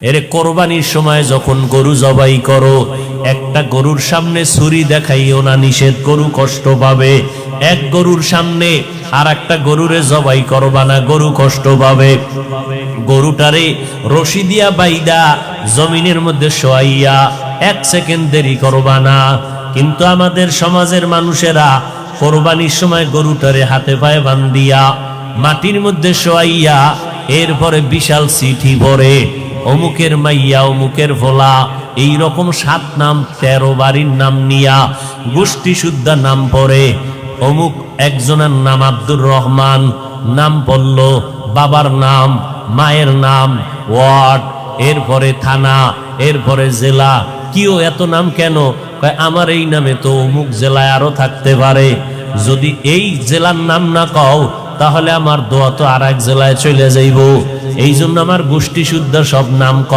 এর কোরবানির সময় যখন গরু জবাই করো, একটা গরুর সামনে ছুরি দেখাইও না, নিষেধ, গরু কষ্ট পাবে। এক গরুর সামনে আর একটা গরুরে জবাই করবা না, গরু কষ্ট পাবে। গরুটারে রশি দিয়া বাইদা জমিনের মধ্যে শোয়াইয়া 1 সেকেন্ড দেরি করবা না। কিন্তু আমাদের সমাজের মানুষেরা কোরবানির সময় গরুটারে হাতে পায়ে বান্ধিয়া মাটির মধ্যে শোয়াইয়া এরপরে বিশাল চিঠি ভরে অমুকের মাইয়া, অমুকের ভোলা, এইরকম 7 নাম 13 বাড়ির নাম নিয়া গোষ্ঠী শুদ্ধা নাম পড়ে। অমুক একজনের নাম আব্দুর রহমান, নাম পড়ল, বাবার নাম, মায়ের নাম, ওয়ার্ড, এরপরে থানা, এরপরে জেলা। কিও এত নাম কেন? কয় আমার এই নামে তো অমুক জেলায় আরো থাকতে পারে, যদি এই জেলার নাম না কও তাহলে আমার দোয়া তো আর এক জেলায় চলে যাইব, এই জন্য আমার গোষ্ঠী শুদ্ধ সব নাম ক।